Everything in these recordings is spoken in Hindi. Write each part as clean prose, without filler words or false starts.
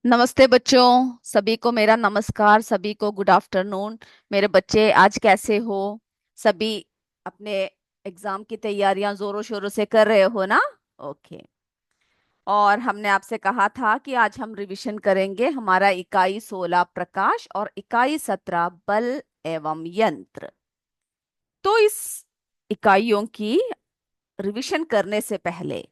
नमस्ते बच्चों। सभी को मेरा नमस्कार, सभी को गुड आफ्टरनून। मेरे बच्चे आज कैसे हो? सभी अपने एग्जाम की तैयारियां जोरों शोरों से कर रहे हो ना? ओके। और हमने आपसे कहा था कि आज हम रिवीजन करेंगे हमारा इकाई 16 प्रकाश और इकाई 17 बल एवं यंत्र। तो इस इकाइयों की रिवीजन करने से पहले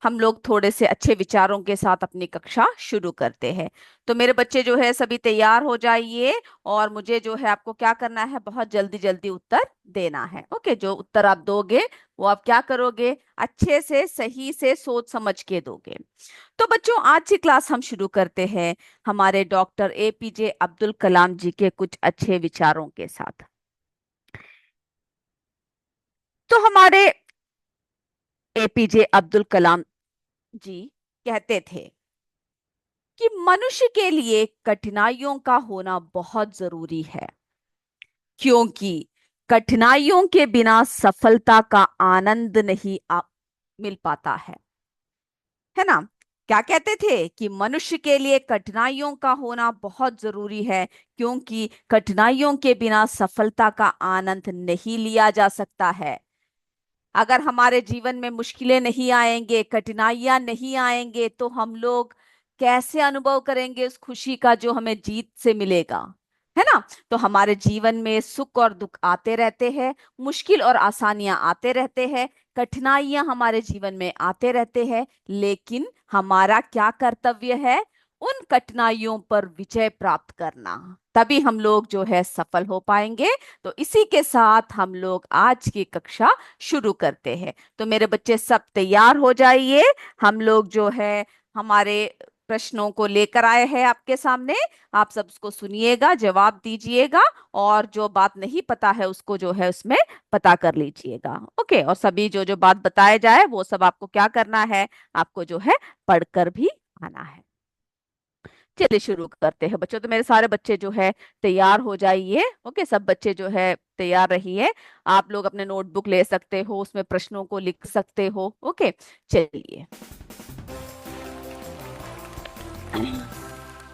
हम लोग थोड़े से अच्छे विचारों के साथ अपनी कक्षा शुरू करते हैं। तो मेरे बच्चे जो है सभी तैयार हो जाइए। और मुझे जो है आपको क्या करना है, बहुत जल्दी जल्दी उत्तर देना है। ओके, जो उत्तर आप दोगे वो आप क्या करोगे, अच्छे से सही से सोच समझ के दोगे। तो बच्चों, आज की क्लास हम शुरू करते हैं हमारे डॉक्टर एपीजे अब्दुल कलाम जी के कुछ अच्छे विचारों के साथ। तो हमारे एपीजे अब्दुल कलाम जी कहते थे कि मनुष्य के लिए कठिनाइयों का होना बहुत जरूरी है, क्योंकि कठिनाइयों के बिना सफलता का आनंद नहीं मिल पाता है ना? क्या कहते थे कि मनुष्य के लिए कठिनाइयों का होना बहुत जरूरी है, क्योंकि कठिनाइयों के बिना सफलता का आनंद नहीं लिया जा सकता है। अगर हमारे जीवन में मुश्किलें नहीं आएंगे, कठिनाइयां नहीं आएंगे, तो हम लोग कैसे अनुभव करेंगे उस खुशी का जो हमें जीत से मिलेगा, है ना? तो हमारे जीवन में सुख और दुख आते रहते हैं, मुश्किल और आसानियां आते रहते हैं, कठिनाइयां हमारे जीवन में आते रहते हैं। लेकिन हमारा क्या कर्तव्य है? उन कठिनाइयों पर विजय प्राप्त करना। तभी हम लोग जो है सफल हो पाएंगे। तो इसी के साथ हम लोग आज की कक्षा शुरू करते हैं। तो मेरे बच्चे सब तैयार हो जाइए। हम लोग जो है हमारे प्रश्नों को लेकर आए हैं आपके सामने। आप सब उसको सुनिएगा, जवाब दीजिएगा, और जो बात नहीं पता है उसको जो है उसमें पता कर लीजिएगा। ओके, और सभी जो जो बात बताए जाए वो सब आपको क्या करना है, आपको जो है पढ़कर भी आना है। चलिए शुरू करते हैं बच्चों। तो मेरे सारे बच्चे जो है तैयार हो जाइए। ओके, सब बच्चे जो है तैयार रहिए। आप लोग अपने नोटबुक ले सकते हो, उसमें प्रश्नों को लिख सकते हो। ओके, चलिए।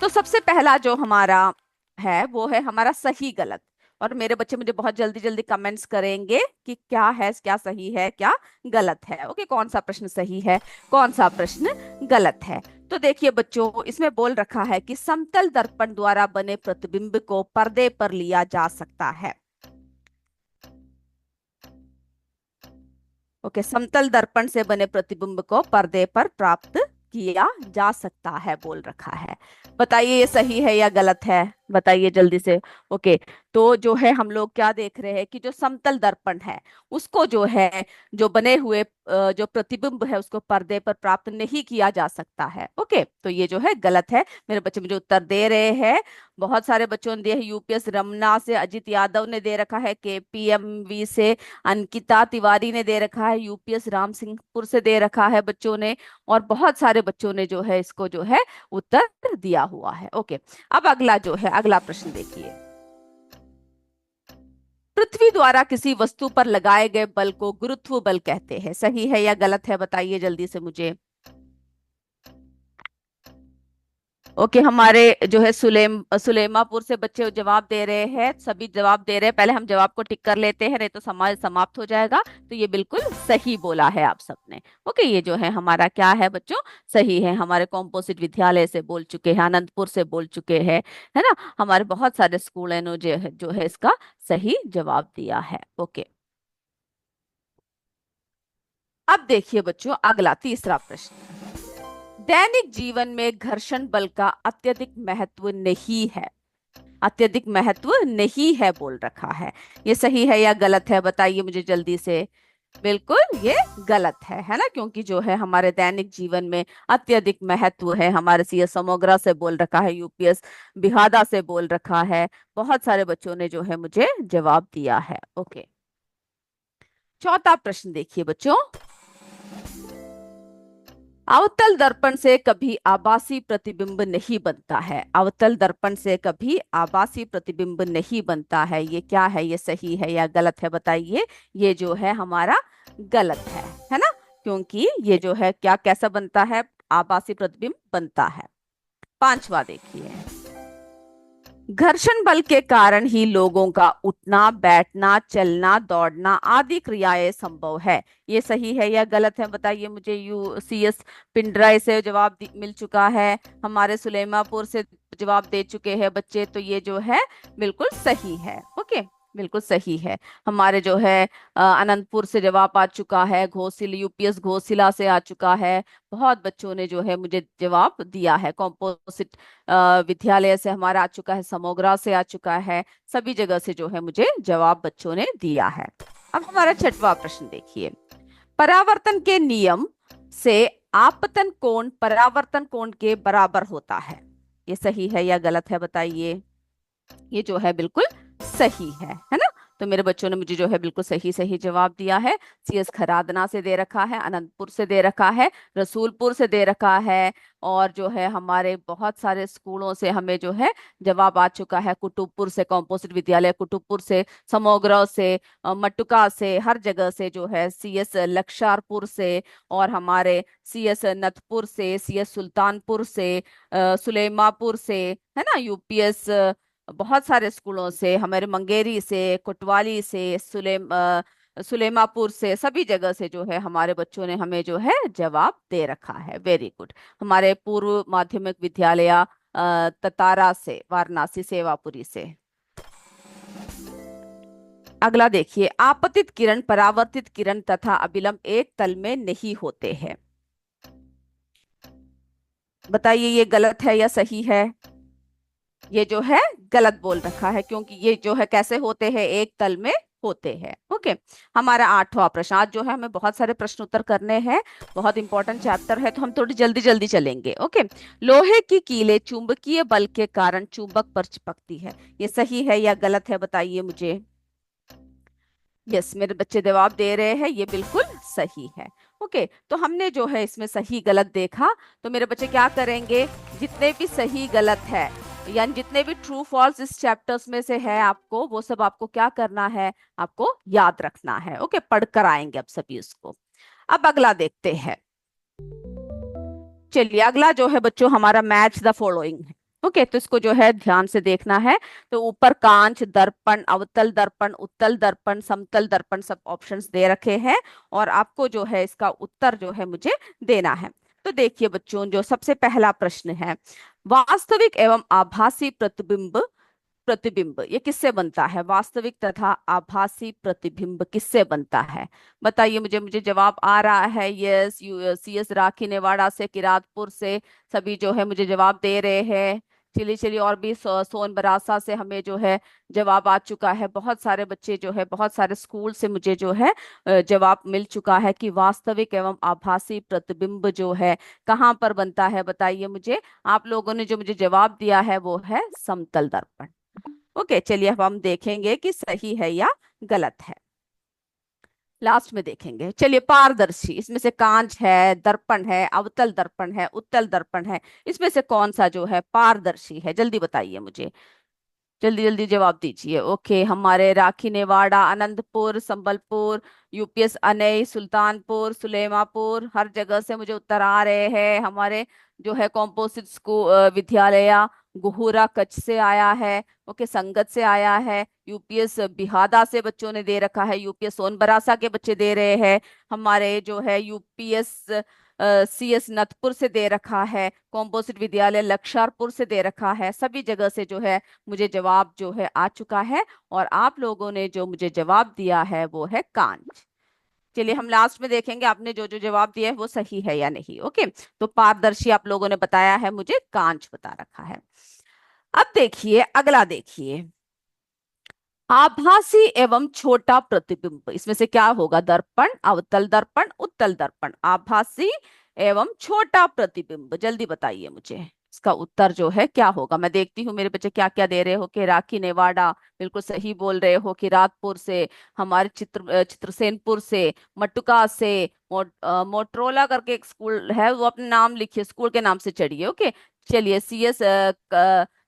तो सबसे पहला जो हमारा है वो है हमारा सही गलत। और मेरे बच्चे मुझे बहुत जल्दी जल्दी कमेंट्स करेंगे कि क्या है, क्या सही है, क्या गलत है। ओके, कौन सा प्रश्न सही है, कौन सा प्रश्न गलत है। तो देखिए बच्चों, इसमें बोल रखा है कि समतल दर्पण द्वारा बने प्रतिबिंब को पर्दे पर लिया जा सकता है। ओके, समतल दर्पण से बने प्रतिबिंब को पर्दे पर प्राप्त किया जा सकता है बोल रखा है। बताइए ये सही है या गलत है, बताइए जल्दी से। ओके, तो जो है हम लोग क्या देख रहे हैं कि जो समतल दर्पण है उसको जो है, जो बने हुए जो प्रतिबिंब है उसको पर्दे पर प्राप्त नहीं किया जा सकता है। ओके, तो ये जो है गलत है। मेरे बच्चे मुझे उत्तर दे रहे हैं। बहुत सारे बच्चों ने दिए है, यूपीएस रमना से अजित यादव ने दे रखा है, केपीएमवी से अंकिता तिवारी ने दे रखा है, यूपीएस राम सिंहपुर से दे रखा है बच्चों ने। और बहुत सारे बच्चों ने जो है इसको जो है उत्तर दिया हुआ है। ओके, अब अगला जो है, अगला प्रश्न देखिए। पृथ्वी द्वारा किसी वस्तु पर लगाए गए बल को गुरुत्व बल कहते हैं। सही है या गलत है, बताइए जल्दी से मुझे। ओके, हमारे जो है सुलेमापुर से बच्चे जवाब दे रहे हैं, सभी जवाब दे रहे हैं। पहले हम जवाब को टिक कर लेते हैं, नहीं तो समाज समाप्त हो जाएगा। तो ये बिल्कुल सही बोला है आप सबने। ओके, ये जो है हमारा क्या है बच्चों, सही है। हमारे कॉम्पोजिट विद्यालय से बोल चुके हैं, आनंदपुर से बोल चुके हैं, है ना? हमारे बहुत सारे स्कूल हैं जो है इसका सही जवाब दिया है। ओके, अब देखिए बच्चों अगला तीसरा प्रश्न। दैनिक जीवन में घर्षण बल का अत्यधिक महत्व नहीं है। अत्यधिक महत्व नहीं है बोल रखा है। ये सही है या गलत है, बताइए मुझे जल्दी से। बिल्कुल ये गलत है ना? क्योंकि जो है हमारे दैनिक जीवन में अत्यधिक महत्व है। हमारे सीएस समोग्रा से बोल रखा है, यूपीएस बिहादा से बोल रखा है। बहुत सारे बच्चों ने जो है मुझे जवाब दिया है। ओके, चौथा प्रश्न देखिए बच्चों। अवतल दर्पण से कभी आभासी प्रतिबिंब नहीं बनता है। अवतल दर्पण से कभी आभासी प्रतिबिंब नहीं बनता है। ये क्या है, ये सही है या गलत है, बताइए। ये जो है हमारा गलत है ना? क्योंकि ये जो है क्या कैसा बनता है, आभासी प्रतिबिंब बनता है। पांचवा देखिए, घर्षण बल के कारण ही लोगों का उठना, बैठना, चलना, दौड़ना आदि क्रियाएं संभव है। ये सही है या गलत है बताइए मुझे। UCS पिंडरा से जवाब मिल चुका है, हमारे सुलेमापुर से जवाब दे चुके हैं बच्चे, तो ये जो है बिल्कुल सही है। ओके, बिल्कुल सही है। हमारे जो है अनंतपुर से जवाब आ चुका है, घोसिल UPS घोसिला से आ चुका है। बहुत बच्चों ने जो है मुझे जवाब दिया है। कॉम्पोजिट विद्यालय से हमारा आ चुका है, समोग्रा से आ चुका है। सभी जगह से जो है मुझे जवाब बच्चों ने दिया है। अब हमारा छठवां प्रश्न देखिए, परावर्तन के नियम से आपतन कोण परावर्तन कोण के बराबर होता है। ये सही है या गलत है बताइए। ये जो है बिल्कुल सही है ना। तो मेरे बच्चों ने मुझे जो है बिल्कुल सही सही जवाब दिया है। CS खरादना से दे रखा है, अनंतपुर से दे रखा है, रसूलपुर से दे रखा है, और जो है हमारे बहुत सारे स्कूलों से हमें जो है जवाब आ चुका है। कुतुबपुर से, कॉम्पोजिट विद्यालय कुतुबपुर से, समोग्रा से, मटुका से, हर जगह से जो है, CS लक्षारपुर से, और हमारे CS नथपुर से, CS सुल्तानपुर से, सुलेमापुर से, है ना, UPS बहुत सारे स्कूलों से, हमारे मंगेरी से, कोतवाली से, सुलेमापुर से, सभी जगह से जो है हमारे बच्चों ने हमें जो है जवाब दे रखा है। Very good. हमारे पूर्व माध्यमिक विद्यालय ततारा से, वाराणसी सेवापुरी से। अगला देखिए, आपतित किरण, परावर्तित किरण तथा अभिलंब एक तल में नहीं होते हैं। बताइए ये गलत है या सही है। ये जो है गलत बोल रखा है, क्योंकि ये जो है कैसे होते हैं, एक तल में होते हैं। ओके, हमारा आठवां प्रश्न। आज जो है हमें बहुत सारे प्रश्न उत्तर करने हैं, बहुत इंपॉर्टेंट चैप्टर है, तो हम थोड़ी जल्दी जल्दी चलेंगे। ओके, लोहे की कीलें चुंबकीय बल के कारण चुंबक पर चिपकती है। ये सही है या गलत है बताइए मुझे। यस, मेरे बच्चे जवाब दे रहे हैं, ये बिल्कुल सही है। ओके, तो हमने जो है इसमें सही गलत देखा, तो मेरे बच्चे क्या करेंगे, जितने भी सही गलत है, यानी जितने भी ट्रू फॉल्स इस चैप्टर्स में से है, आपको वो सब आपको क्या करना है, आपको याद रखना है। ओके, पढ़कर आएंगे अब सभी उसको। अब अगला देखते हैं। चलिए, अगला जो है बच्चों हमारा मैच द फॉलोइंग है। ओके, तो इसको जो है ध्यान से देखना है। तो ऊपर कांच, दर्पण, अवतल दर्पण, उत्तल दर्पण, समतल दर्पण, सब ऑप्शंस दे रखे हैं, और आपको जो है इसका उत्तर जो है मुझे देना है। तो देखिए बच्चों, जो सबसे पहला प्रश्न है, वास्तविक एवं आभासी प्रतिबिंब, प्रतिबिंब ये किससे बनता है। वास्तविक तथा आभासी प्रतिबिंब किससे बनता है बताइए मुझे। मुझे जवाब आ रहा है, यस, CS राखी नेवाड़ा से, किरातपुर से, सभी जो है मुझे जवाब दे रहे हैं। चलिए चलिए, और भी सोन बरासा से हमें जो है जवाब आ चुका है। बहुत सारे बच्चे जो है, बहुत सारे स्कूल से मुझे जो है जवाब मिल चुका है कि वास्तविक एवं आभासी प्रतिबिंब जो है कहाँ पर बनता है बताइए मुझे। आप लोगों ने जो मुझे जवाब दिया है वो है समतल दर्पण। ओके, चलिए अब हम देखेंगे कि सही है या गलत है, लास्ट में देखेंगे। चलिए, पारदर्शी, इसमें से कांच है, दर्पण है, अवतल दर्पण है, उत्तल दर्पण है, इसमें से कौन सा जो है पारदर्शी है, जल्दी बताइए मुझे, जल्दी जल्दी जवाब दीजिए। ओके, हमारे राखी नेवाड़ा, अनंतपुर, संबलपुर, UPS अनई, सुल्तानपुर, सुलेमापुर, हर जगह से मुझे उत्तर आ रहे हैं। हमारे जो है कॉम्पोजिट स्कूल विद्यालय गुहुरा कच्छ से आया है। ओके, संगत से आया है। UPS बिहादा से बच्चों ने दे रखा है। UPS सोनबरासा के बच्चे दे रहे हैं। हमारे जो है UPS CS नथपुर से दे रखा है। कॉम्पोजिट विद्यालय लक्षारपुर से दे रखा है। सभी जगह से जो है मुझे जवाब जो है आ चुका है, और आप लोगों ने जो मुझे जवाब दिया है वो है कांच। चलिए, हम लास्ट में देखेंगे आपने जो जो जवाब दिया है वो सही है या नहीं। ओके, तो पारदर्शी आप लोगों ने बताया है, मुझे कांच बता रखा है। अब देखिए अगला, देखिए आभासी एवं छोटा प्रतिबिंब, इसमें से क्या होगा। दर्पण, अवतल दर्पण, उत्तल दर्पण, आभासी एवं छोटा प्रतिबिंब, जल्दी बताइए मुझे इसका उत्तर जो है क्या होगा। मैं देखती हूँ मेरे बच्चे क्या क्या दे रहे हो। कि राखी नेवाड़ा बिल्कुल सही बोल रहे हो, कि रातपुर से, हमारे चित्रसेनपुर से, मटुका से, मोटरोला करके एक स्कूल है, वो अपने नाम लिखिए, स्कूल के नाम से चढ़िए। ओके, चलिए, CS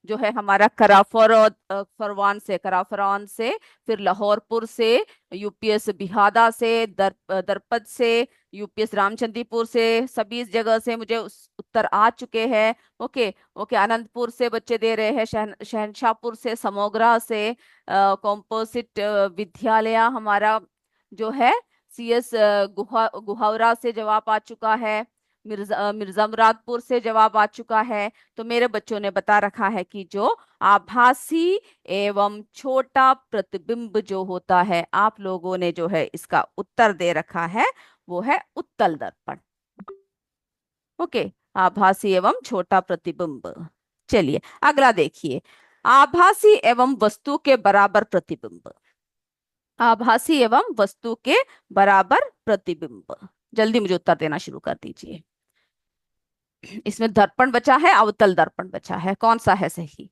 जो है हमारा फरवान से, कराफरवान से, फिर लाहौरपुर से, UPS बिहादा से, दरपत से, यूपीएस रामचंद्रपुर से, सभी जगह से मुझे उत्तर आ चुके हैं। ओके ओके, अनंतपुर से बच्चे दे रहे हैं, शहनशाहपुर से, समोगरा से, कॉम्पोजिट विद्यालय हमारा जो है, सीएस गुहावरा से जवाब आ चुका है, मिर्जा मुरादपुर से जवाब आ चुका है। तो मेरे बच्चों ने बता रखा है कि जो आभासी एवं छोटा प्रतिबिंब जो होता है, आप लोगों ने जो है इसका उत्तर दे रखा है, वो है उत्तल दर्पण। ओके, आभासी एवं छोटा प्रतिबिंब। चलिए अगला देखिए, आभासी एवं वस्तु के बराबर प्रतिबिंब। आभासी एवं वस्तु के बराबर प्रतिबिंब, जल्दी मुझे उत्तर देना शुरू कर दीजिए। इसमें दर्पण बचा है, अवतल दर्पण बचा है, कौन सा है सही?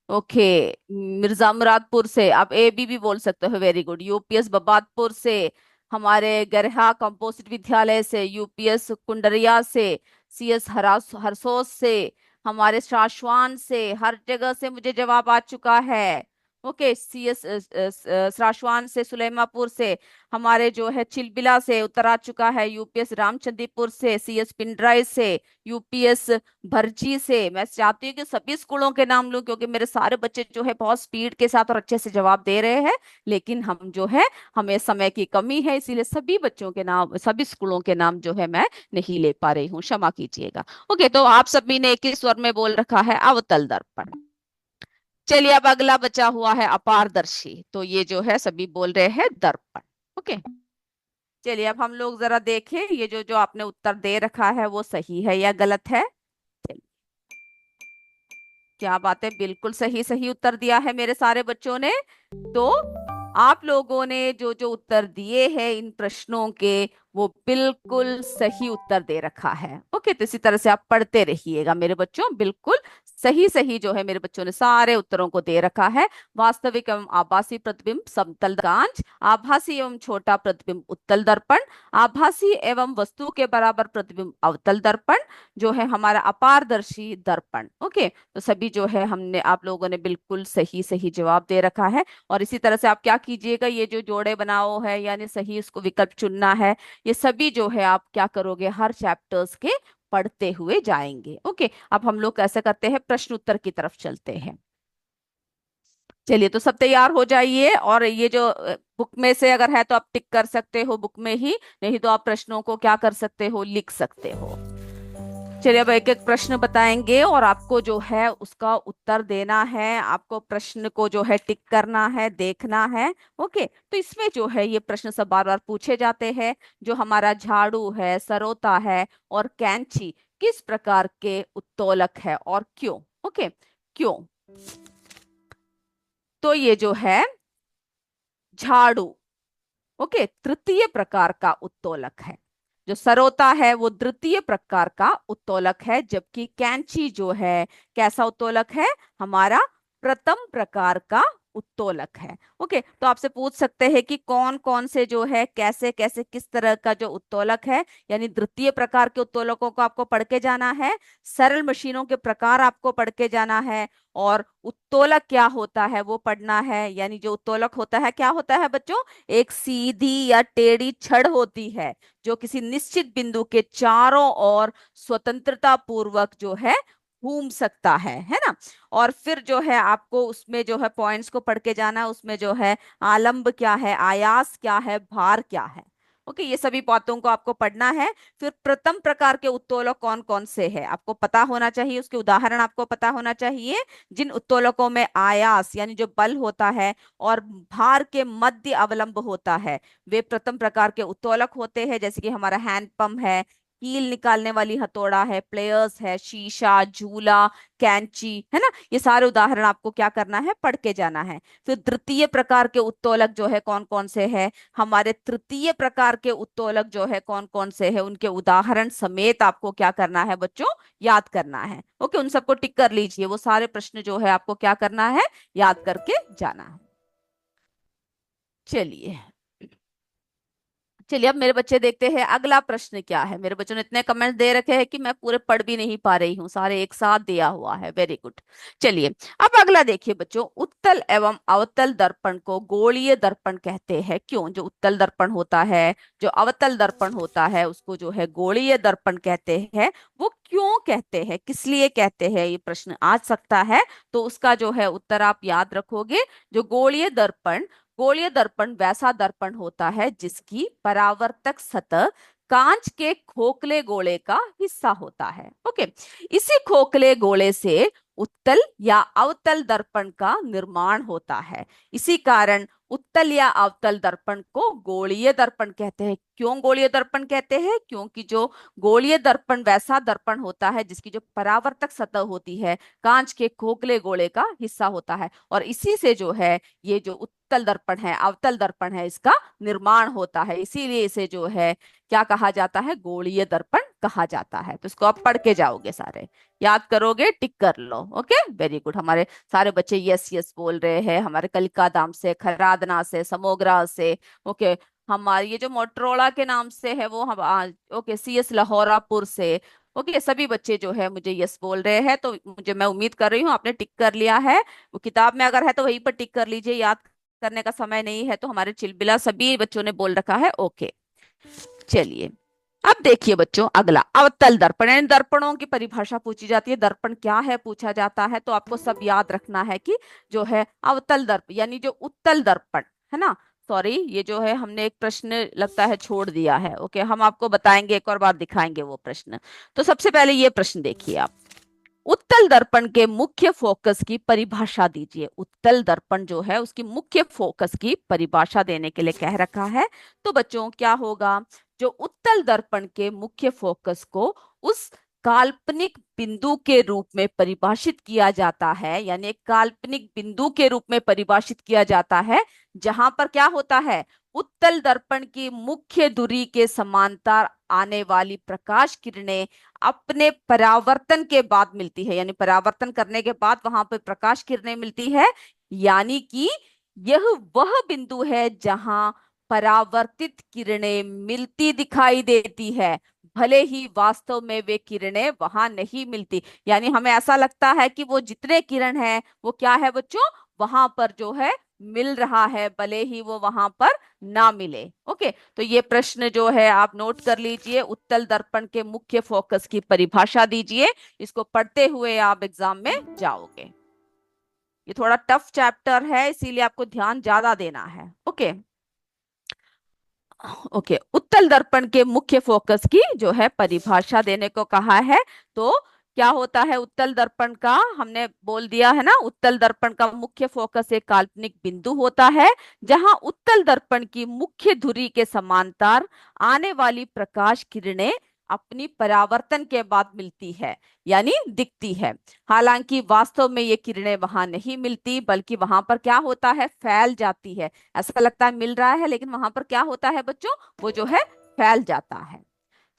ओके, मिर्जा मुरादपुर से आप ए बी भी बोल सकते हो, वेरी गुड। यूपीएस बबादपुर से, हमारे गरहा कंपोजिट विद्यालय से, यूपीएस कुंडरिया से, सीएस हरसोस से, हमारे शाश्वान से, हर जगह से मुझे जवाब आ चुका है। ओके, सीएस सराशवान से, सुलेमापुर से, हमारे जो है चिलबिला से उत्तर आ चुका है, यूपीएस रामचंद्रपुर से, सीएस पिंडराई से, यूपीएस भरजी से। मैं चाहती हूँ कि सभी स्कूलों के नाम लूं, क्योंकि मेरे सारे बच्चे जो है बहुत स्पीड के साथ और अच्छे से जवाब दे रहे हैं, लेकिन हम जो है, हमें समय की कमी है, इसीलिए सभी बच्चों के नाम, सभी स्कूलों के नाम जो है मैं नहीं ले पा रही हूँ, क्षमा कीजिएगा। ओके, तो आप सभी ने एक ही स्वर में बोल रखा है अवतल दर्पण। चलिए अब अगला बचा हुआ है अपारदर्शी, तो ये जो है सभी बोल रहे हैं दर्पण। ओके, चलिए अब हम लोग जरा देखें ये जो जो आपने उत्तर दे रखा है वो सही है या गलत है। चलिए, क्या बात है, बिल्कुल सही सही उत्तर दिया है मेरे सारे बच्चों ने। तो आप लोगों ने जो जो उत्तर दिए हैं इन प्रश्नों के, वो बिल्कुल सही उत्तर दे रखा है। ओके, तो इसी तरह से आप पढ़ते रहिएगा मेरे बच्चों, बिल्कुल सही सही जो है मेरे बच्चों ने सारे उत्तरों को दे रखा है। वास्तविक एवं आभासी प्रतिबिंब समतल कांच, आभासी एवं छोटा प्रतिबिंब उत्तल दर्पण, आभासी एवं वस्तु के बराबर प्रतिबिंब अवतल दर्पण, जो है हमारा अपारदर्शी दर्पण। ओके, तो सभी जो है हमने, आप लोगों ने बिल्कुल सही सही जवाब दे रखा है। और इसी तरह से आप क्या कीजिएगा, ये जो जोड़े बनाओ है यानी सही उसको विकल्प चुनना है, ये सभी जो है आप क्या करोगे, हर चैप्टर्स के पढ़ते हुए जाएंगे। ओके, अब हम लोग कैसे करते हैं, प्रश्न उत्तर की तरफ चलते हैं। चलिए, तो सब तैयार हो जाइए, और ये जो बुक में से अगर है तो आप टिक कर सकते हो बुक में ही, नहीं तो आप प्रश्नों को क्या कर सकते हो, लिख सकते हो। चलिए अब एक एक प्रश्न बताएंगे और आपको जो है उसका उत्तर देना है, आपको प्रश्न को जो है टिक करना है, देखना है। ओके, तो इसमें जो है ये प्रश्न सब बार बार पूछे जाते हैं, जो हमारा झाड़ू है, सरोता है और कैंची किस प्रकार के उत्तोलक है और क्यों? ओके, क्यों? तो ये जो है झाड़ू, ओके, तृतीय प्रकार का उत्तोलक है। जो सरोता है वो द्वितीय प्रकार का उत्तोलक है, जबकि कैंची जो है कैसा उत्तोलक है, हमारा प्रथम प्रकार का उत्तोलक है। ओके, तो आपसे पूछ सकते हैं कि कौन कौन से जो है, कैसे कैसे, किस तरह का जो उत्तोलक है, यानी द्वितीय प्रकार के उत्तोलकों को आपको पढ़ के जाना है, सरल मशीनों के प्रकार आपको पढ़ के जाना है, और उत्तोलक क्या होता है वो पढ़ना है। यानी जो उत्तोलक होता है क्या होता है बच्चों, एक सीधी या टेढ़ी छड़ होती है, जो किसी निश्चित बिंदु के चारों ओर स्वतंत्रता पूर्वक जो है घूम सकता है ना। और फिर जो है आपको उसमें जो है पॉइंट्स को पढ़ के जाना है, उसमें जो है आलंब क्या है, आयास क्या है, भार क्या है। ओके, ये सभी बातों को आपको पढ़ना है। फिर प्रथम प्रकार के उत्तोलक कौन कौन से हैं आपको पता होना चाहिए, उसके उदाहरण आपको पता होना चाहिए। जिन उत्तोलकों में आयास यानी जो बल होता है और भार के मध्य अवलंब होता है, वे प्रथम प्रकार के उत्तोलक होते हैं, जैसे कि हमारा हैंड पंप है, कील निकालने वाली हथौड़ा है, प्लेयर्स है, शीशा, झूला, कैंची, है ना। ये सारे उदाहरण आपको क्या करना है, पढ़ के जाना है। फिर तृतीय प्रकार के उत्तोलक जो है कौन कौन से हैं, हमारे तृतीय प्रकार के उत्तोलक जो है कौन कौन से हैं, उनके उदाहरण समेत आपको क्या करना है बच्चों, याद करना है। ओके, उन सबको टिक कर लीजिए, वो सारे प्रश्न जो है आपको क्या करना है, याद करके जाना है। चलिए चलिए अब मेरे बच्चे देखते हैं अगला प्रश्न क्या है। मेरे बच्चों ने इतने कमेंट्स दे रखे हैं कि मैं पूरे पढ़ भी नहीं पा रही हूँ, सारे एक साथ दिया हुआ है। Very good. चलिए अब अगला देखिए बच्चों, उत्तल एवं अवतल दर्पण को गोलीय दर्पण कहते हैं क्यों? जो उत्तल दर्पण होता है, जो अवतल दर्पण होता है, उसको जो है गोलीय दर्पण कहते हैं। वो क्यों कहते हैं, किस लिए कहते हैं, ये प्रश्न आ सकता है। तो उसका जो है उत्तर आप याद रखोगे। जो गोलीय दर्पण वैसा दर्पण होता है जिसकी परावर्तक सतह कांच के खोखले गोले का हिस्सा होता है। ओके, इसी खोखले गोले से उत्तल या अवतल दर्पण का निर्माण होता है। इसी कारण उत्तल या अवतल दर्पण को गोलीय दर्पण कहते हैं। क्यों गोलीय दर्पण कहते हैं? क्योंकि जो गोलीय दर्पण वैसा दर्पण होता है जिसकी जो परावर्तक सतह होती है कांच के खोखले गोले का हिस्सा होता है, और इसी से जो है ये जो उत्तल दर्पण है, अवतल दर्पण है, इसका निर्माण होता है। इसीलिए इसे जो है क्या कहा जाता है? गोलीय दर्पण कहा जाता है। तो इसको आप पढ़ के जाओगे, सारे याद करोगे, टिक कर लो। Okay, very good. हमारे सारे बच्चे यस यस बोल रहे हैं, हमारे कलिका धाम से, खरादना से, समोग्रा से। ओके, हमारी ये जो मोटरोला के नाम से है वो हम, ओके, CS लाहौरापुर से। ओके, सभी बच्चे जो है मुझे यस बोल रहे हैं। तो मुझे, मैं उम्मीद कर रही हूँ आपने टिक कर लिया है। वो किताब में अगर है तो वहीं पर टिक कर लीजिए, याद करने का समय नहीं है तो। हमारे चिलबिला सभी बच्चों ने बोल रखा है। ओके, चलिए अब देखिए बच्चों अगला, अवतल दर्पण। इन दर्पणों की परिभाषा पूछी जाती है, दर्पण क्या है पूछा जाता है, तो आपको सब याद रखना है कि जो है अवतल दर्पण यानी जो उत्तल दर्पण है ना। सॉरी, ये जो है हमने एक प्रश्न लगता है छोड़ दिया है। ओके, हम आपको बताएंगे, एक और बार दिखाएंगे वो प्रश्न। तो सबसे पहले ये प्रश्न देखिए आप, उत्तल दर्पण के मुख्य फोकस की परिभाषा दीजिए। उत्तल दर्पण जो है उसकी मुख्य फोकस की परिभाषा देने के लिए कह रखा है। तो बच्चों क्या होगा? जो उत्तल दर्पण के मुख्य फोकस को उस काल्पनिक बिंदु के रूप में परिभाषित किया जाता है, यानी एक काल्पनिक बिंदु के रूप में परिभाषित किया जाता है जहां पर क्या होता है? उत्तल दर्पण की मुख्य धुरी के समांतर आने वाली प्रकाश किरणें अपने परावर्तन के बाद मिलती है, यानी परावर्तन करने के बाद वहां पर प्रकाश किरणें मिलती है। यानी कि यह वह बिंदु है जहां परावर्तित किरणें मिलती दिखाई देती है, भले ही वास्तव में वे किरणें वहां नहीं मिलती। यानी हमें ऐसा लगता है कि वो जितने किरण हैं वो क्या है बच्चों, वहां पर जो है मिल रहा है, भले ही वो वहां पर ना मिले। ओके, तो ये प्रश्न जो है आप नोट कर लीजिए, उत्तल दर्पण के मुख्य फोकस की परिभाषा दीजिए। इसको पढ़ते हुए आप एग्जाम में जाओगे। ये थोड़ा टफ चैप्टर है, इसीलिए आपको ध्यान ज्यादा देना है। ओके, ओके, उत्तल दर्पण के मुख्य फोकस की जो है परिभाषा देने को कहा है। तो क्या होता है उत्तल दर्पण का? हमने बोल दिया है ना, उत्तल दर्पण का मुख्य फोकस एक काल्पनिक बिंदु होता है जहां उत्तल दर्पण की मुख्य धुरी के समांतर आने वाली प्रकाश किरणें अपनी परावर्तन के बाद मिलती है, यानी दिखती है। हालांकि वास्तव में ये किरणें वहां नहीं मिलती, बल्कि वहां पर क्या होता है? फैल जाती है। ऐसा लगता है मिल रहा है, लेकिन वहां पर क्या होता है बच्चों? वो जो है फैल जाता है।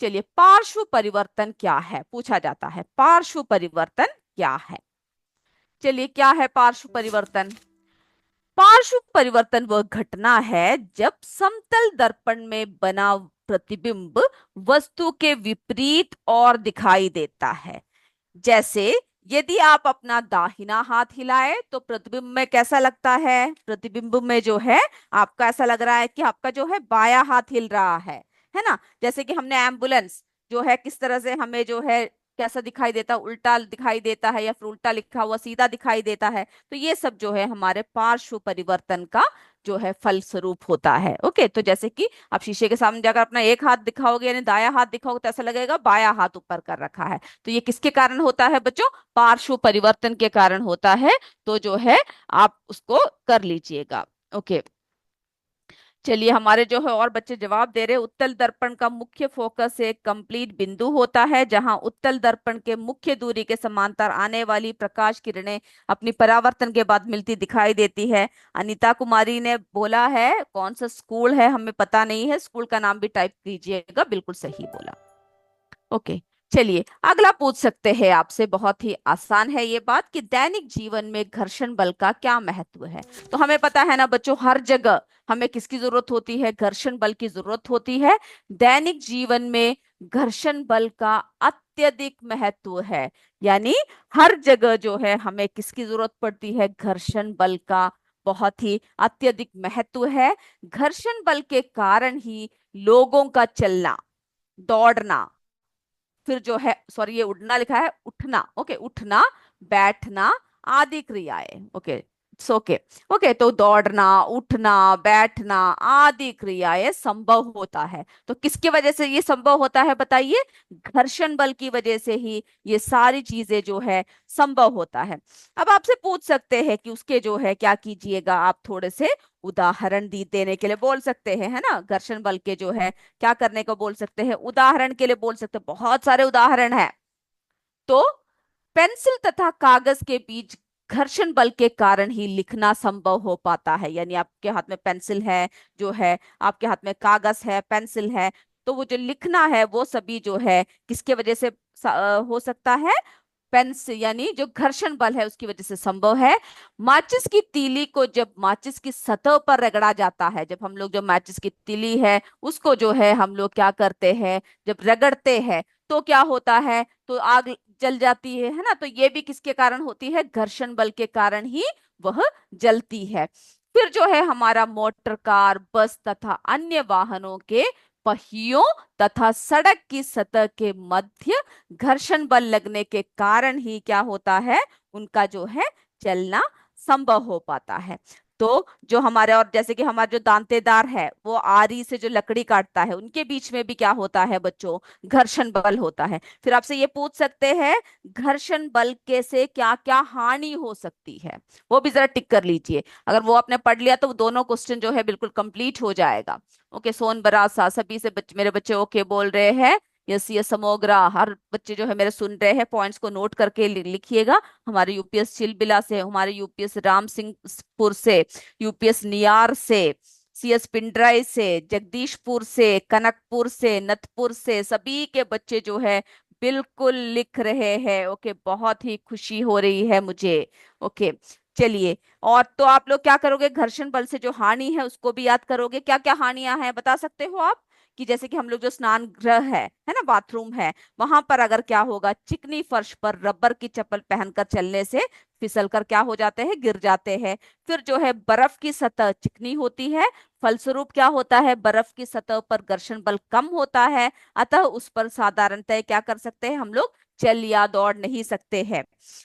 चलिए, पार्श्व परिवर्तन क्या है पूछा जाता है। पार्श्व परिवर्तन क्या है? चलिए, क्या है पार्श्व परिवर्तन? पार्श्व परिवर्तन वह घटना है जब समतल दर्पण में बना प्रतिबिंब वस्तु के विपरीत और दिखाई देता है। जैसे यदि आप अपना दाहिना हाथ हिलाए तो प्रतिबिंब में कैसा लगता है? प्रतिबिंब में जो है आपका ऐसा लग रहा है कि आपका जो है बायां हाथ हिल रहा है ना। जैसे कि हमने एम्बुलेंस जो है किस तरह से हमें जो है कैसा दिखाई देता है? उल्टा दिखाई देता है, या फिर उल्टा लिखा हुआ सीधा दिखाई देता है। तो ये सब जो है हमारे पार्श्व परिवर्तन का जो है फल स्वरूप होता है। ओके, तो जैसे कि आप शीशे के सामने जाकर अपना एक हाथ दिखाओगे, यानी दाया हाथ दिखाओगे, तो ऐसा लगेगा बाया हाथ ऊपर कर रखा है। तो ये किसके कारण होता है बच्चों? पार्श्व परिवर्तन के कारण होता है। तो जो है आप उसको कर लीजिएगा। ओके, चलिए हमारे जो है और बच्चे जवाब दे रहे हैं। उत्तल दर्पण का मुख्य फोकस एक कंप्लीट बिंदु होता है जहां उत्तल दर्पण के मुख्य दूरी के समांतर आने वाली प्रकाश किरणें अपनी परावर्तन के बाद मिलती दिखाई देती है। अनीता कुमारी ने बोला है, कौन सा स्कूल है हमें पता नहीं है, स्कूल का नाम भी टाइप कीजिएगा। बिल्कुल सही बोला। ओके, चलिए अगला पूछ सकते हैं आपसे, बहुत ही आसान है ये बात, कि दैनिक जीवन में घर्षण बल का क्या महत्व है। तो हमें पता है ना बच्चों, हर जगह हमें किसकी जरूरत होती है, घर्षण बल की जरूरत होती है। दैनिक जीवन में घर्षण बल का अत्यधिक महत्व है। यानी हर जगह जो है हमें किसकी जरूरत पड़ती है, घर्षण बल का बहुत ही अत्यधिक महत्व है। घर्षण बल के कारण ही लोगों का चलना, दौड़ना, फिर जो है, सॉरी ये उड़ना लिखा है, उठना, ओके, उठना, बैठना आदि क्रियाएं, ओके, ओके, ओके, तो दौड़ना, उठना, बैठना आदि क्रियाएं संभव होता है। तो किसकी वजह से ये संभव होता है बताइए, घर्षण बल की वजह से ही ये सारी चीजें जो है संभव होता है। अब आपसे पूछ सकते हैं कि उसके जो है क्या कीजिएगा, आप थोड़े से उदाहरण दी देने के लिए बोल सकते हैं, है ना, घर्षण बल के जो है क्या करने को बोल सकते हैं, उदाहरण के लिए बोल सकते हैं, बहुत सारे उदाहरण है। तो पेंसिल तथा कागज के बीच घर्षण बल के कारण ही लिखना संभव हो पाता है। यानी आपके हाथ में पेंसिल है, जो है आपके हाथ में कागज है, पेंसिल है, तो वो जो लिखना है वो सभी जो है किसके वजह से हो सकता है, पेंस यानी जो घर्षण बल है उसकी वजह से संभव है। माचिस की तीली को जब माचिस की सतह पर रगड़ा जाता है, जब हम लोग जो माचिस की तीली है उसको जो है हम लोग क्या करते हैं, जब रगड़ते हैं तो क्या होता है, तो आग जल जाती है ना। तो ये भी किसके कारण होती है, घर्षण बल के कारण ही वह जलती है। फिर जो है हमारा मोटर कार, बस तथा अन्य वाहनों के पहियों तथा सड़क की सतह के मध्य घर्षण बल लगने के कारण ही क्या होता है, उनका जो है चलना संभव हो पाता है। तो जो हमारे, और जैसे कि हमारा जो दांतेदार है वो आरी से जो लकड़ी काटता है, उनके बीच में भी क्या होता है बच्चों, घर्षण बल होता है। फिर आपसे ये पूछ सकते हैं, घर्षण बल के से क्या क्या हानि हो सकती है, वो भी जरा टिक कर लीजिए। अगर वो आपने पढ़ लिया तो वो दोनों क्वेश्चन जो है बिल्कुल कंप्लीट हो जाएगा। ओके, सोन बरासा सभी से मेरे बच्चे ओके बोल रहे हैं। यस यस, समोग्रा, हर बच्चे जो है मेरे सुन रहे हैं, पॉइंट्स को नोट करके लिखिएगा। हमारे यूपीएस चिलबिला से, हमारे यूपीएस राम सिंहपुर से, यूपीएस नियार से, सीएस पिंडराई से, जगदीशपुर से, कनकपुर से, नथपुर से, सभी के बच्चे जो है बिल्कुल लिख रहे हैं। ओके, बहुत ही खुशी हो रही है मुझे। ओके, चलिए, और तो आप लोग क्या करोगे, घर्षण बल से जो हानि है उसको भी याद करोगे। क्या क्या हानियां हैं बता सकते हो आप, कि जैसे कि हम लोग जो स्नान गृह है ना, बाथरूम है, वहां पर अगर क्या होगा, चिकनी फर्श पर रबर की चप्पल पहनकर चलने से फिसलकर क्या हो जाते हैं, गिर जाते हैं। फिर जो है बर्फ की सतह चिकनी होती है, फलस्वरूप क्या होता है, बर्फ की सतह पर घर्षण बल कम होता है, अतः उस पर साधारणतः क्या कर सकते हैं हम लोग, चल या दौड़ नहीं सकते हैं।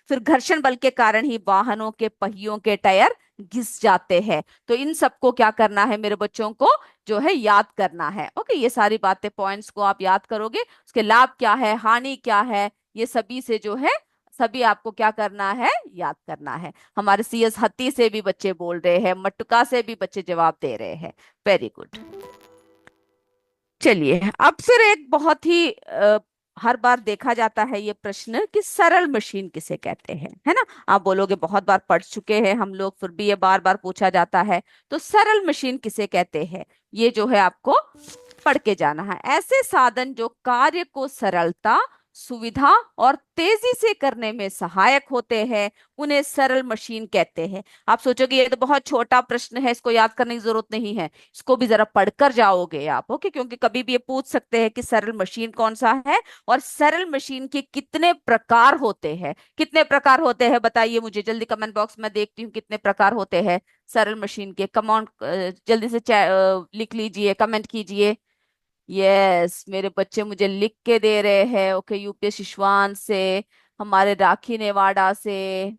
फिर घर्षण बल के कारण ही वाहनों के पहियों के टायर घिस जाते हैं। तो इन सबको क्या करना है मेरे बच्चों को, जो है याद करना है। ओके, ये सारी बातें, पॉइंट्स को आप याद करोगे, उसके लाभ क्या है, हानि क्या है, ये सभी से जो है सभी आपको क्या करना है, याद करना है। हमारे सीएस हत्ती से भी बच्चे बोल रहे हैं, मटुका से भी बच्चे जवाब दे रहे हैं। Very good. चलिए अब फिर एक बहुत ही हर बार देखा जाता है ये प्रश्न, कि सरल मशीन किसे कहते हैं, है ना। आप बोलोगे बहुत बार पढ़ चुके हैं हम लोग, फिर भी ये बार बार पूछा जाता है। तो सरल मशीन किसे कहते हैं, ये जो है आपको पढ़ के जाना है। ऐसे साधन जो कार्य को सरलता, सुविधा और तेजी से करने में सहायक होते हैं, उन्हें सरल मशीन कहते हैं। आप सोचोगे ये तो बहुत छोटा प्रश्न है, इसको याद करने की जरूरत नहीं है, इसको भी जरा पढ़कर जाओगे आप। ओके, क्योंकि कभी भी ये पूछ सकते हैं कि सरल मशीन कौन सा है, और सरल मशीन के कितने प्रकार होते हैं। कितने प्रकार होते हैं बताइए मुझे जल्दी, कमेंट बॉक्स में देखती हूँ कितने प्रकार होते हैं सरल मशीन के। कमांड जल्दी से लिख लीजिए, कमेंट कीजिए। यस, मेरे बच्चे मुझे लिख के दे रहे हैं। ओके, यूपीएस शिशवान से, हमारे राखी नेवाड़ा से,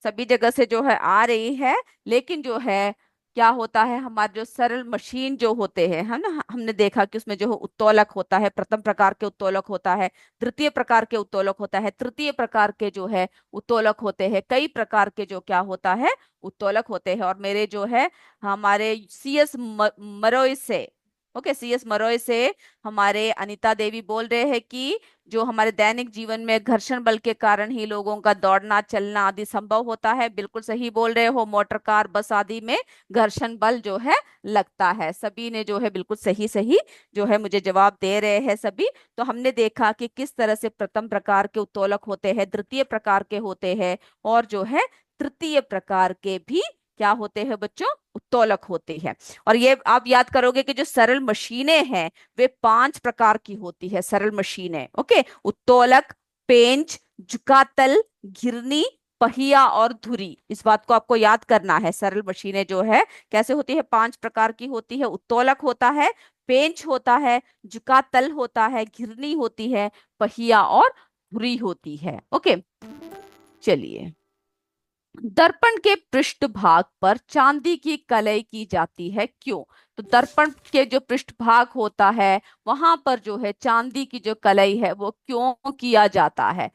सभी जगह से जो है आ रही है। लेकिन जो है क्या होता है, हमारे जो सरल मशीन जो होते हैं, है ना, हमने देखा कि उसमें जो है उत्तोलक होता है, प्रथम प्रकार के उत्तोलक होता है, द्वितीय प्रकार के उत्तोलक होता है, तृतीय प्रकार के जो है उत्तोलक होते हैं, कई प्रकार के जो क्या होता है, उत्तोलक होते हैं। और मेरे जो है हमारे सीएस मरोई से, ओके, CS मरोए से हमारे अनीता देवी बोल रहे हैं कि जो हमारे दैनिक जीवन में घर्षण बल के कारण ही लोगों का दौड़ना चलना आदि संभव होता है। बिल्कुल सही बोल रहे हो, मोटर कार बस आदि में घर्षण बल जो है लगता है। सभी ने जो है बिल्कुल सही सही जो है मुझे जवाब दे रहे हैं सभी। तो हमने देखा कि किस तरह से प्रथम प्रकार के उत्तोलक होते हैं, द्वितीय प्रकार के होते हैं, और जो है तृतीय प्रकार के भी क्या होते हैं बच्चों, उत्तोलक होते हैं। और ये आप याद करोगे कि जो सरल मशीनें हैं वे 5 प्रकार की होती है, सरल मशीनें। ओके, उत्तोलक, पेंच, झुकातल, घिरनी, पहिया और धुरी। इस बात को आपको याद करना है। सरल मशीनें जो है कैसे होती है, 5 प्रकार की होती है। उत्तोलक होता है, पेंच होता है, झुकातल होता है, घिरनी होती है, पहिया और धुरी होती है। ओके, चलिए। दर्पण के पृष्ठ भाग पर चांदी की कलई की जाती है, क्यों? तो दर्पण के जो पृष्ठ भाग होता है वहां पर जो है चांदी की जो कलई है वो क्यों किया जाता है?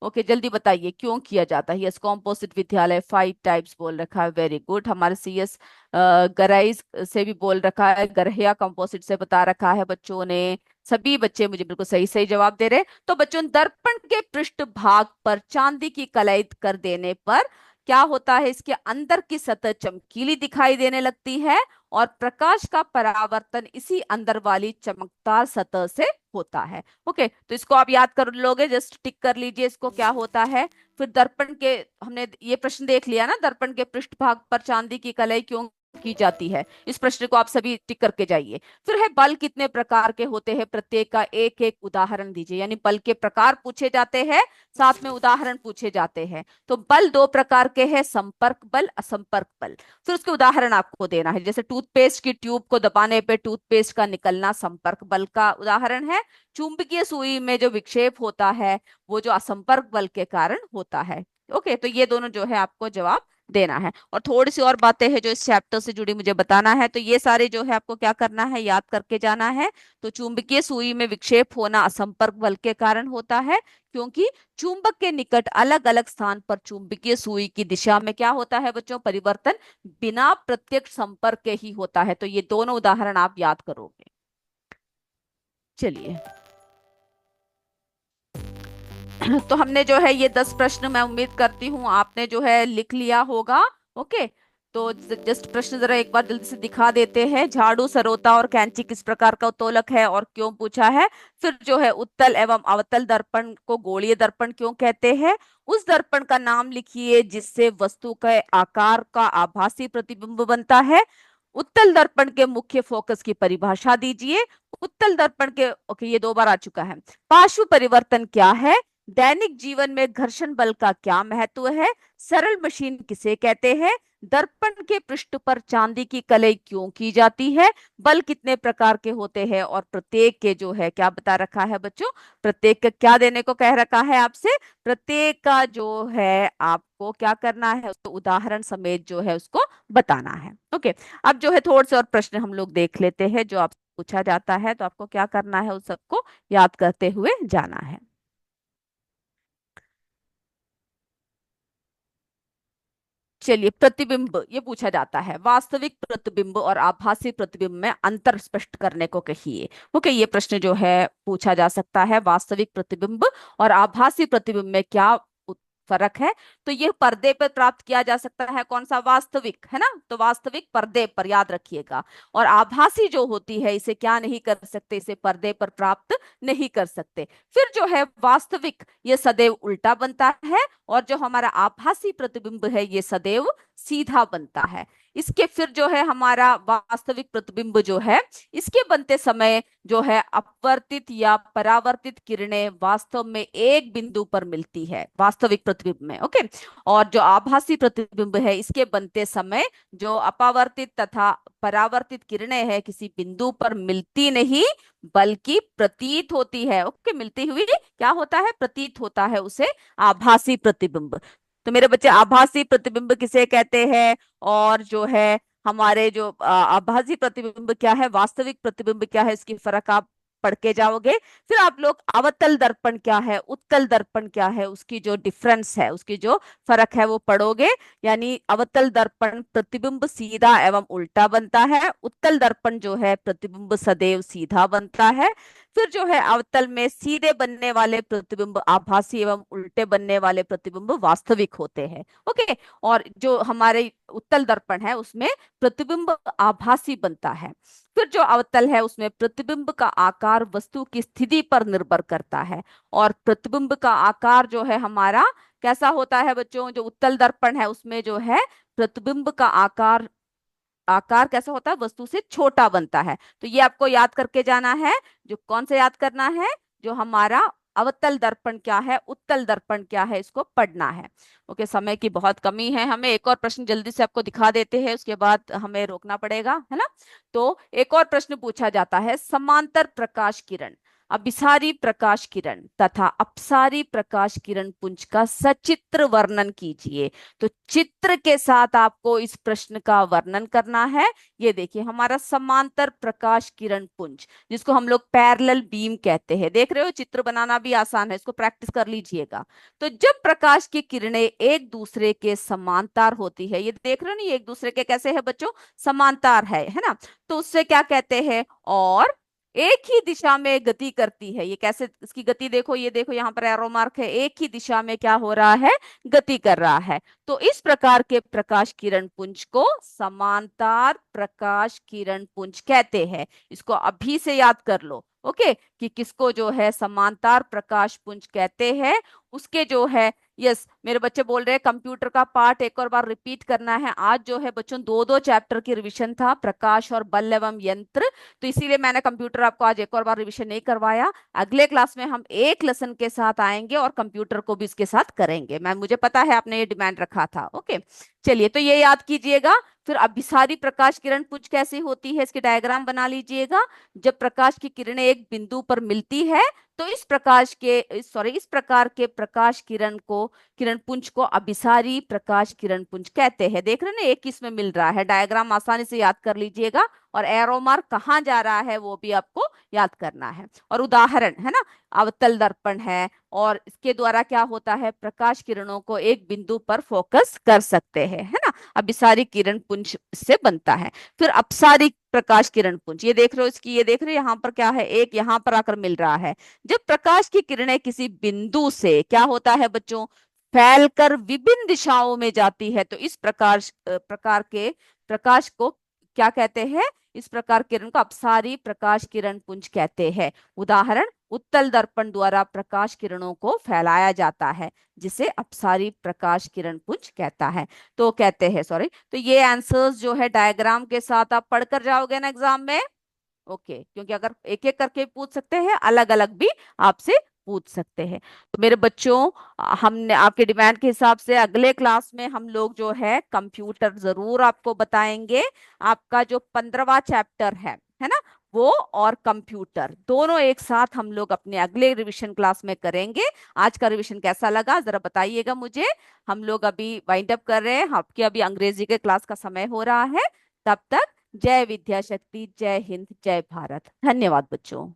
ओके, जल्दी बताइए क्यों किया जाता है। यस, कॉम्पोजिट विद्यालय 5 टाइप्स बोल रखा है, वेरी गुड। हमारे CS गराइज से भी बोल रखा है, गरहिया कंपोजिट से बता रखा है बच्चों ने। सभी बच्चे मुझे बिल्कुल सही सही जवाब दे रहे हैं। तो बच्चों, दर्पण के पृष्ठ भाग पर चांदी की कलाई कर देने पर क्या होता है, इसके अंदर की सतह चमकीली दिखाई देने लगती है और प्रकाश का परावर्तन इसी अंदर वाली चमकदार सतह से होता है। ओके, तो इसको आप याद कर लोगे, जस्ट टिक कर लीजिए इसको, क्या होता है। फिर दर्पण के, हमने ये प्रश्न देख लिया ना, दर्पण के पृष्ठभाग पर चांदी की कलाई क्यों की जाती है, इस प्रश्न को आप सभी टिक करके जाइए। फिर है बल कितने प्रकार के होते हैं, प्रत्येक का एक एक उदाहरण दीजिए। यानी बल के प्रकार पूछे जाते हैं, साथ में उदाहरण पूछे जाते हैं। तो बल 2 प्रकार के हैं, संपर्क बल, असंपर्क बल। फिर उसके उदाहरण आपको देना है। जैसे टूथपेस्ट की ट्यूब को दबाने पे टूथपेस्ट का निकलना संपर्क बल का उदाहरण है। चुंबकीय सुई में जो विक्षेप होता है वो जो असंपर्क बल के कारण होता है। ओके, तो ये दोनों जो है आपको जवाब देना है। और थोड़ी सी और बातें हैं जो इस चैप्टर से जुड़ी मुझे बताना है। तो ये सारे जो है आपको क्या करना है, याद करके जाना है। तो चुंबकीय सुई में विक्षेप होना असंपर्क बल के कारण होता है, क्योंकि चुंबक के निकट अलग अलग स्थान पर चुंबकीय सुई की दिशा में क्या होता है बच्चों, परिवर्तन बिना प्रत्यक्ष संपर्क के ही होता है। तो ये दोनों उदाहरण आप याद करोगे। चलिए। तो हमने जो है ये 10 प्रश्न, मैं उम्मीद करती हूँ आपने जो है लिख लिया होगा। ओके, तो जस्ट प्रश्न जरा एक बार जल्दी से दिखा देते हैं। झाड़ू, सरोता और कैंची किस प्रकार का उत्तोलक है और क्यों पूछा है। फिर जो है उत्तल एवं अवतल दर्पण को गोलीय दर्पण क्यों कहते हैं। उस दर्पण का नाम लिखिए जिससे वस्तु के आकार का आभासी प्रतिबिंब बनता है। उत्तल दर्पण के मुख्य फोकस की परिभाषा दीजिए। उत्तल दर्पण के, ओके ये 2 बार आ चुका है। पार्श्व परिवर्तन क्या है। दैनिक जीवन में घर्षण बल का क्या महत्व है। सरल मशीन किसे कहते हैं। दर्पण के पृष्ठ पर चांदी की कलई क्यों की जाती है। बल कितने प्रकार के होते हैं और प्रत्येक के जो है क्या बता रखा है बच्चों, प्रत्येक का क्या देने को कह रखा है आपसे, प्रत्येक का जो है आपको क्या करना है, उसको उदाहरण समेत जो है उसको बताना है। ओके, अब जो है थोड़े से और प्रश्न हम लोग देख लेते हैं जो आपसे पूछा जाता है। तो आपको क्या करना है, उस सबको याद करते हुए जाना है। चलिए, प्रतिबिंब ये पूछा जाता है। वास्तविक प्रतिबिंब और आभासी प्रतिबिंब में अंतर स्पष्ट करने को कहिए। ओके, ये प्रश्न जो है पूछा जा सकता है। वास्तविक प्रतिबिंब और आभासी प्रतिबिंब में क्या फर्क है। तो ये पर्दे पर प्राप्त किया जा सकता है, कौन सा, वास्तविक, है ना। तो वास्तविक पर्दे पर, याद रखिएगा। और आभासी जो होती है इसे क्या नहीं कर सकते, इसे पर्दे पर प्राप्त नहीं कर सकते। फिर जो है वास्तविक ये सदैव उल्टा बनता है और जो हमारा आभासी प्रतिबिंब है ये सदैव सीधा बनता है। इसके फिर जो है हमारा वास्तविक प्रतिबिंब जो है इसके बनते समय जो है अपवर्तित या परावर्तित किरणें वास्तव में एक बिंदु पर मिलती है वास्तविक प्रतिबिंब में। ओके, और जो आभासी प्रतिबिंब है इसके बनते समय जो अपवर्तित तथा परावर्तित किरणें हैं किसी बिंदु पर मिलती नहीं बल्कि प्रतीत होती है। ओके, मिलती हुई क्या होता है, प्रतीत होता है, उसे आभासी प्रतिबिंब। तो मेरे बच्चे, आभासी प्रतिबिंब किसे कहते हैं और जो है हमारे जो आभासी प्रतिबिंब क्या है, वास्तविक प्रतिबिंब क्या है, इसकी फर्क आप पढ़ के जाओगे। फिर आप लोग अवतल दर्पण क्या है, उत्तल दर्पण क्या है, उसकी जो डिफरेंस है, उसकी जो फर्क है वो पढ़ोगे। यानी अवतल दर्पण प्रतिबिंब सीधा एवं उल्टा बनता है, उत्तल दर्पण जो है प्रतिबिंब सदैव सीधा बनता है। फिर जो है अवतल में सीधे बनने वाले प्रतिबिंब आभासी एवं उल्टे बनने वाले प्रतिबिंब वास्तविक होते हैं। ओके। और जो हमारे उत्तल दर्पण है उसमें प्रतिबिंब आभासी बनता है। फिर जो अवतल है उसमें प्रतिबिंब का आकार वस्तु की स्थिति पर निर्भर करता है। और प्रतिबिंब का आकार जो है हमारा कैसा होता है बच्चों, जो उत्तल दर्पण है उसमें जो है प्रतिबिंब का आकार आकार कैसा होता है, वस्तु से छोटा बनता है। तो ये आपको याद करके जाना है। जो कौन सा याद करना है, जो हमारा अवतल दर्पण क्या है, उत्तल दर्पण क्या है, इसको पढ़ना है। ओके, समय की बहुत कमी है, हमें एक और प्रश्न जल्दी से आपको दिखा देते हैं, उसके बाद हमें रोकना पड़ेगा, है ना। तो एक और प्रश्न पूछा जाता है, समांतर प्रकाश किरण, अभिसारी प्रकाश किरण तथा अपसारी प्रकाश किरण पुंज का सचित्र वर्णन कीजिए। तो चित्र के साथ आपको इस प्रश्न का वर्णन करना है। ये देखिए हमारा समांतर प्रकाश किरण पुंज, जिसको हम लोग पैरेलल बीम कहते हैं। देख रहे हो, चित्र बनाना भी आसान है, इसको प्रैक्टिस कर लीजिएगा। तो जब प्रकाश की किरणें एक दूसरे के समांतर होती है, ये देख रहे हो ना, ये एक दूसरे के कैसे है बच्चों, समांतर है ना। तो उससे क्या कहते हैं, और एक ही दिशा में गति करती है। ये कैसे, इसकी गति देखो, ये देखो यहाँ पर एरो मार्क है, एक ही दिशा में क्या हो रहा है, गति कर रहा है। तो इस प्रकार के प्रकाश किरण पुंज को समांतर प्रकाश किरण पुंज कहते हैं। इसको अभी से याद कर लो। ओके, कि किसको जो है समांतर प्रकाश पुंज कहते हैं। उसके जो है, यस मेरे बच्चे बोल रहे हैं कंप्यूटर का पार्ट एक और बार रिपीट करना है। आज जो है बच्चों दो दो चैप्टर की रिवीजन था, प्रकाश और बल एवं यंत्र। तो इसीलिए मैंने कंप्यूटर आपको आज एक और बार रिवीजन नहीं करवाया। अगले क्लास में हम एक लेसन के साथ आएंगे और कंप्यूटर को भी इसके साथ करेंगे। मैं, मुझे पता है आपने ये डिमांड रखा था। ओके, चलिए तो ये याद कीजिएगा। फिर अभिसारी प्रकाश किरण पुंज कैसी होती है, इसकी डायग्राम बना लीजिएगा। जब प्रकाश की किरणें एक बिंदु पर मिलती है तो इस प्रकार के प्रकाश किरण को, किरण पुंज को अभिसारी प्रकाश किरण पुंज कहते हैं। देख रहे हैं ना, एक इसमें मिल रहा है। डायग्राम आसानी से याद कर लीजिएगा, और एरो मार्क कहाँ जा रहा है वो भी आपको याद करना है। और उदाहरण है ना, अवतल दर्पण है, और इसके द्वारा क्या होता है, प्रकाश किरणों को एक बिंदु पर फोकस कर सकते हैं, है ना। अभिसारी किरण पुंज से बनता है। फिर अपसारी प्रकाश किरण पुंज, ये देख रहे हो, इसकी ये देख रहे हो यहाँ पर क्या है, एक यहाँ पर आकर मिल रहा है। जब प्रकाश की किरणें किसी बिंदु से क्या होता है बच्चों, फैलकर विभिन्न दिशाओं में जाती है, तो इस प्रकार के प्रकाश को क्या कहते हैं, इस प्रकार किरण को अपसारी प्रकाश किरण पुंज कहते हैं। उदाहरण, उत्तल दर्पण द्वारा प्रकाश किरणों को फैलाया जाता है, जिसे अपसारी प्रकाश किरण पुंज कहता है, तो कहते हैं, सॉरी। तो ये आंसर्स जो है डायग्राम के साथ आप पढ़कर जाओगे ना एग्जाम में। ओके, क्योंकि अगर एक एक करके पूछ सकते हैं, अलग अलग भी आपसे पूछ सकते हैं। तो मेरे बच्चों, हमने आपके डिमांड के हिसाब से अगले क्लास में हम लोग जो है कंप्यूटर जरूर आपको बताएंगे। आपका जो 15वां चैप्टर है ना, वो और कंप्यूटर दोनों एक साथ हम लोग अपने अगले रिवीजन क्लास में करेंगे। आज का रिवीजन कैसा लगा जरा बताइएगा मुझे। हम लोग अभी वाइंड अप कर रहे हैं, आपके अभी अंग्रेजी के क्लास का समय हो रहा है। तब तक जय विद्या शक्ति, जय हिंद, जय भारत। धन्यवाद बच्चों।